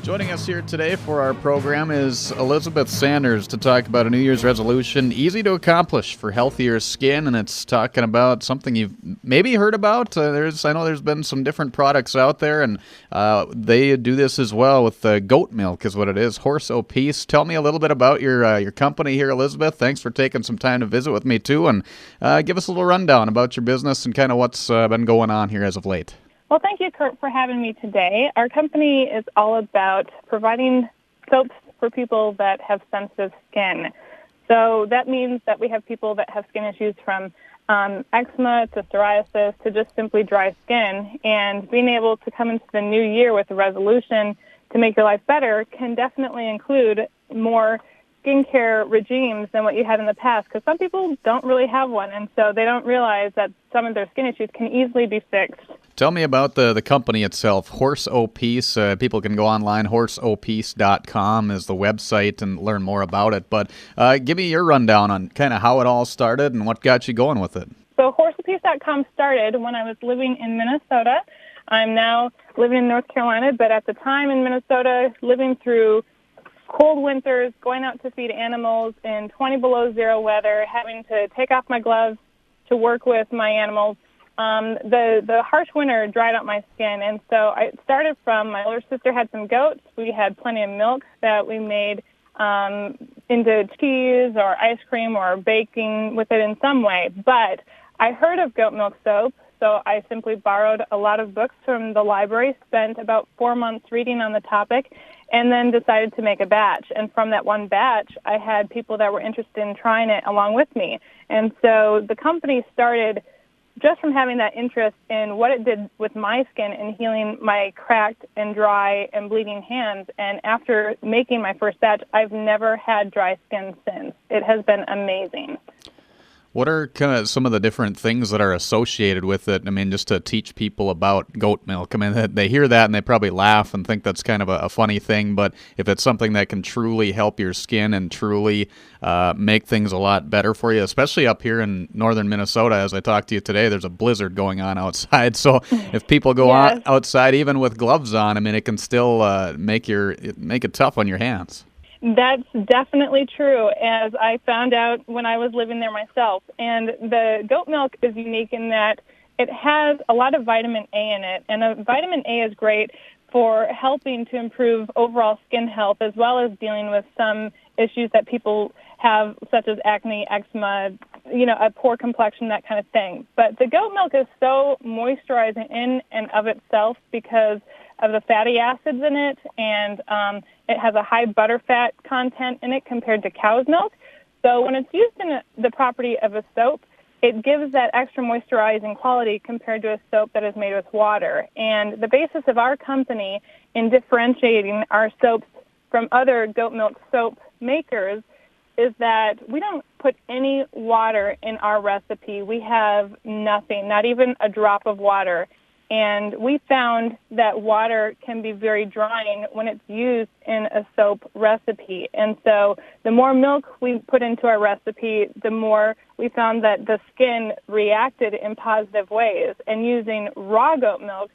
Joining us here today for our program is Elizabeth Sanders to talk about a New Year's resolution, easy to accomplish for healthier skin, and it's talking about something you've maybe heard about. I know there's been some different products out there, and they do this as well with goat milk is what it is, Horse O Peace. Tell me a little bit about your company here, Elizabeth. Thanks for taking some time to visit with me, too, and give us a little rundown about your business and kind of what's been going on here as of late. Well, thank you, Kurt, for having me today. Our company is all about providing soaps for people that have sensitive skin. So that means that we have people that have skin issues from eczema to psoriasis to just simply dry skin. And being able to come into the new year with a resolution to make your life better can definitely include more skincare regimes than what you had in the past, because some people don't really have one, and so they don't realize that some of their skin issues can easily be fixed. Tell me about the company itself, Horse O Peace. People can go online, horseopeace.com is the website, and learn more about it. But give me your rundown on kind of how it all started and what got you going with it. So horseopeace.com started when I was living in Minnesota. I'm now living in North Carolina, but at the time in Minnesota, living through cold winters, going out to feed animals in 20 below zero weather, having to take off my gloves to work with my animals. The harsh winter dried out my skin, and so I started from my older sister had some goats. We had plenty of milk that we made into cheese or ice cream or baking with it in some way. But I heard of goat milk soap, so I simply borrowed a lot of books from the library, spent about 4 months reading on the topic, and then decided to make a batch. And from that one batch, I had people that were interested in trying it along with me. And so the company started just from having that interest in what it did with my skin and healing my cracked and dry and bleeding hands. And after making my first batch, I've never had dry skin since. It has been amazing. What are kind of some of the different things that are associated with it? I mean, just to teach people about goat milk. I mean, they hear that and they probably laugh and think that's kind of a funny thing. But if it's something that can truly help your skin and truly make things a lot better for you, especially up here in northern Minnesota, as I talked to you today, there's a blizzard going on outside. So if people go Yes. outside even with gloves on, I mean, it can still make it tough on your hands. That's definitely true, as I found out when I was living there myself. And the goat milk is unique in that it has a lot of vitamin A in it, and vitamin A is great for helping to improve overall skin health as well as dealing with some issues that people have, such as acne, eczema, a poor complexion, that kind of thing. But the goat milk is so moisturizing in and of itself because of the fatty acids in it, and it has a high butterfat content in it compared to cow's milk. So when it's used in the property of a soap, it gives that extra moisturizing quality compared to a soap that is made with water. And the basis of our company in differentiating our soaps from other goat milk soap makers is that we don't put any water in our recipe. We have nothing, not even a drop of water. And we found that water can be very drying when it's used in a soap recipe. And so the more milk we put into our recipe, the more we found that the skin reacted in positive ways. And using raw goat milk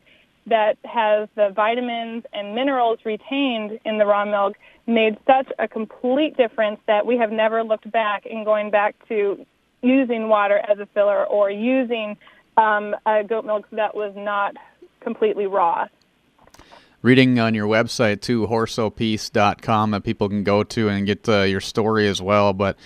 that has the vitamins and minerals retained in the raw milk made such a complete difference that we have never looked back in going back to using water as a filler or using a goat milk that was not completely raw. Reading on your website, too, horseopeace.com, that people can go to and get your story as well. But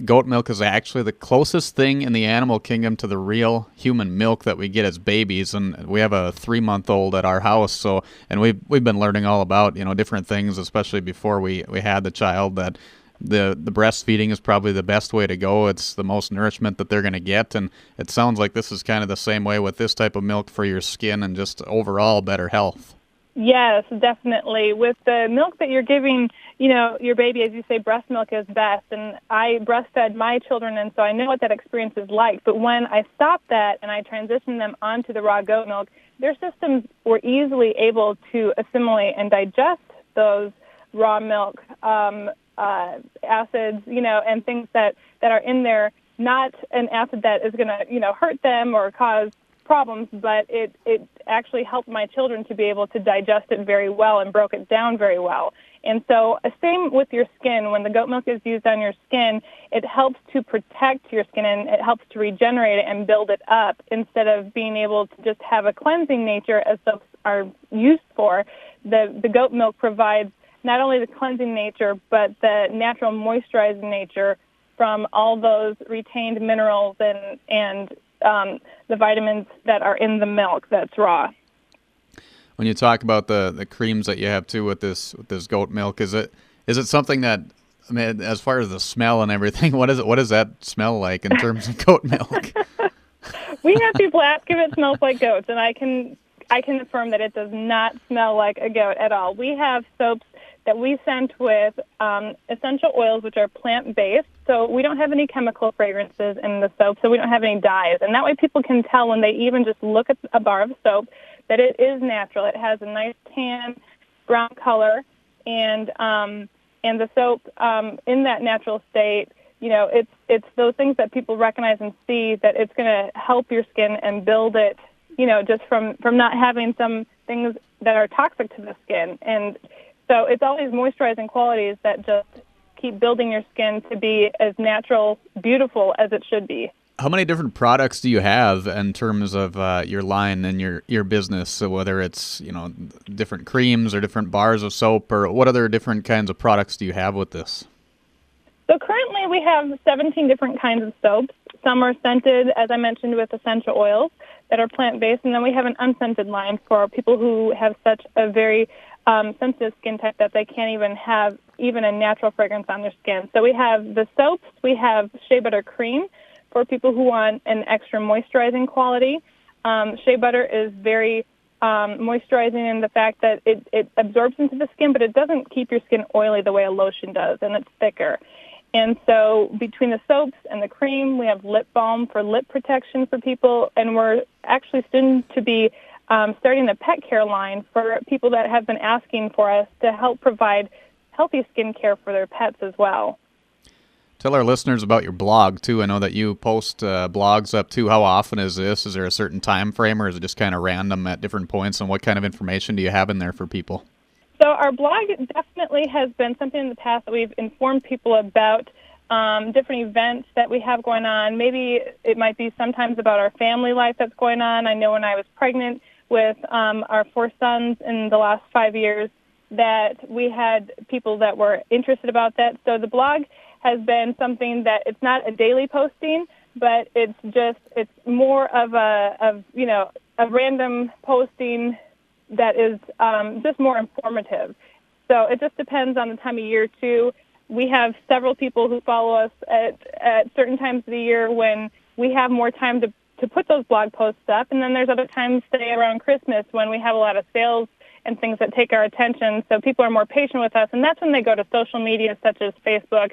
goat milk is actually the closest thing in the animal kingdom to the real human milk that we get as babies. And we have a 3-month-old at our house, and we've been learning all about different things, especially before we had the child, that the breastfeeding is probably the best way to go. It's the most nourishment that they're going to get, and it sounds like this is kind of the same way with this type of milk for your skin and just overall better health. Yes, definitely. With the milk that you're giving, your baby, as you say, breast milk is best. And I breastfed my children, and so I know what that experience is like. But when I stopped that and I transitioned them onto the raw goat milk, their systems were easily able to assimilate and digest those raw milk acids, and things that are in there, not an acid that is going to, hurt them or cause problems, but it actually helped my children to be able to digest it very well and broke it down very well. And so same with your skin. When the goat milk is used on your skin, it helps to protect your skin and it helps to regenerate it and build it up instead of being able to just have a cleansing nature as soaps are used for. The goat milk provides not only the cleansing nature, but the natural moisturizing nature from all those retained minerals and the vitamins that are in the milk that's raw. When you talk about the creams that you have too with this goat milk, is it something that, I mean, as far as the smell and everything, what does that smell like in terms of goat milk? We have people ask if it smells like goats, and I can affirm that it does not smell like a goat at all. We have soaps that we scent with essential oils, which are plant-based, so we don't have any chemical fragrances in the soap, so we don't have any dyes. And that way people can tell when they even just look at a bar of soap that it is natural. It has a nice tan, brown color, and the soap in that natural state, you know, it's those things that people recognize and see that it's going to help your skin and build it, you know, just from not having some things that are toxic to the skin. And so it's all these moisturizing qualities that just keep building your skin to be as natural, beautiful as it should be. How many different products do you have in terms of your line and your business? So whether it's, you know, different creams or different bars of soap, or what other different kinds of products do you have with this? So currently we have 17 different kinds of soaps. Some are scented, as I mentioned, with essential oils that are plant-based, and then we have an unscented line for people who have such a very sensitive skin type that they can't even have even a natural fragrance on their skin. So we have the soaps, we have shea butter cream for people who want an extra moisturizing quality. Shea butter is very moisturizing in the fact that it absorbs into the skin, but it doesn't keep your skin oily the way a lotion does, and it's thicker. And so between the soaps and the cream, we have lip balm for lip protection for people, and we're actually soon to be starting the pet care line for people that have been asking for us to help provide healthy skin care for their pets as well. Tell our listeners about your blog, too. I know that you post blogs up, too. How often is this? Is there a certain time frame, or is it just kind of random at different points? And what kind of information do you have in there for people? So our blog definitely has been something in the past that we've informed people about different events that we have going on. Maybe it might be sometimes about our family life that's going on. I know when I was pregnant with our 4 sons in the last 5 years that we had people that were interested about that. So the blog has been something that it's not a daily posting, but it's more of a random posting that is just more informative. So it just depends on the time of year, too. We have several people who follow us at certain times of the year when we have more time to put those blog posts up. And then there's other times, say, around Christmas when we have a lot of sales and things that take our attention. So people are more patient with us. And that's when they go to social media such as Facebook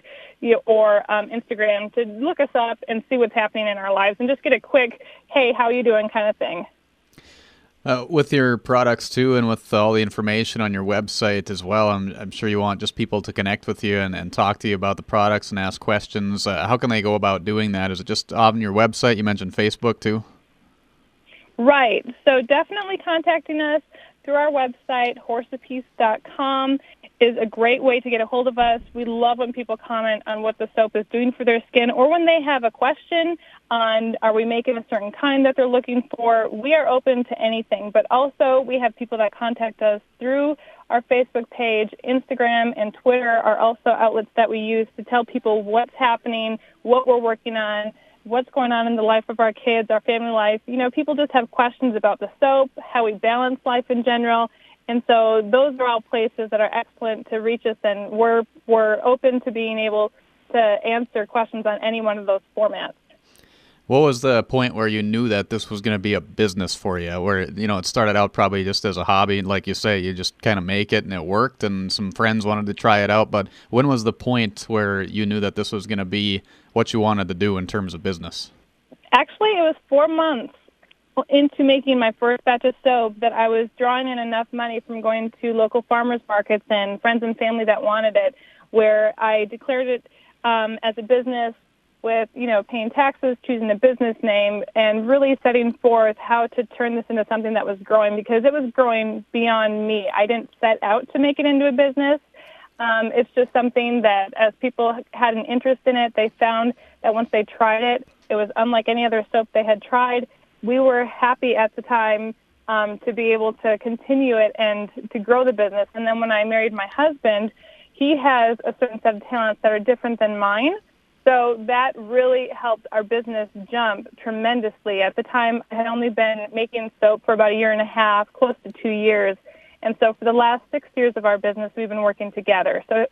or Instagram to look us up and see what's happening in our lives and just get a quick, hey, how you doing kind of thing. With your products, too, and with all the information on your website as well, I'm sure you want just people to connect with you and talk to you about the products and ask questions. How can they go about doing that? Is it just on your website? You mentioned Facebook, too. Right. So definitely contacting us through our website, horseapiece.com, is a great way to get a hold of us. We love when people comment on what the soap is doing for their skin, or when they have a question on are we making a certain kind that they're looking for. We are open to anything, but also we have people that contact us through our Facebook page. Instagram and Twitter are also outlets that we use to tell people what's happening, what we're working on, what's going on in the life of our kids, our family life. You know, people just have questions about the soap, how we balance life in general. And so those are all places that are excellent to reach us, and we're open to being able to answer questions on any one of those formats. What was the point where you knew that this was going to be a business for you, where, you know, it started out probably just as a hobby, like you say, you just kind of make it and it worked and some friends wanted to try it out, but when was the point where you knew that this was going to be what you wanted to do in terms of business? Actually, it was 4 months into making my first batch of soap that I was drawing in enough money from going to local farmers markets and friends and family that wanted it, where I declared it as a business with, paying taxes, choosing a business name, and really setting forth how to turn this into something that was growing, because it was growing beyond me. I didn't set out to make it into a business. It's just something that as people had an interest in it, they found that once they tried it, it was unlike any other soap they had tried. We were happy at the time to be able to continue it and to grow the business. And then when I married my husband, he has a certain set of talents that are different than mine. So that really helped our business jump tremendously. At the time, I had only been making soap for about a year and a half, close to 2 years. And so for the last 6 years of our business, we've been working together. So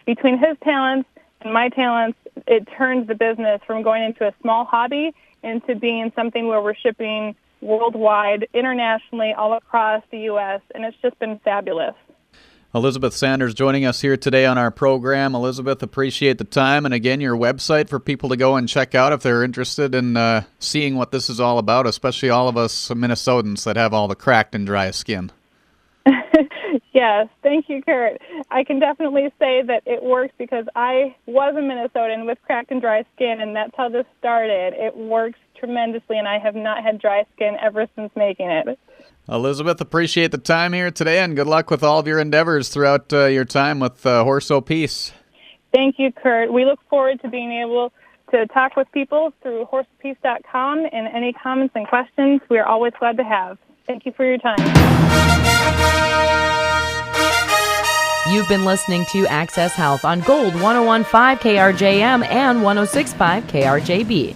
between his talents and my talents, it turned the business from going into a small hobby into being something where we're shipping worldwide, internationally, all across the U.S., and it's just been fabulous. Elizabeth Sanders joining us here today on our program. Elizabeth, appreciate the time. And again, your website for people to go and check out if they're interested in seeing what this is all about, especially all of us Minnesotans that have all the cracked and dry skin. Yes, thank you, Kurt. I can definitely say that it works because I was a Minnesotan with cracked and dry skin, and that's how this started. It works tremendously, and I have not had dry skin ever since making it. Elizabeth, appreciate the time here today, and good luck with all of your endeavors throughout your time with Horso Peace. Thank you, Kurt. We look forward to being able to talk with people through horsepeace.com, and any comments and questions we are always glad to have. Thank you for your time. You've been listening to Access Health on Gold 101.5 KRJM and 106.5 KRJB.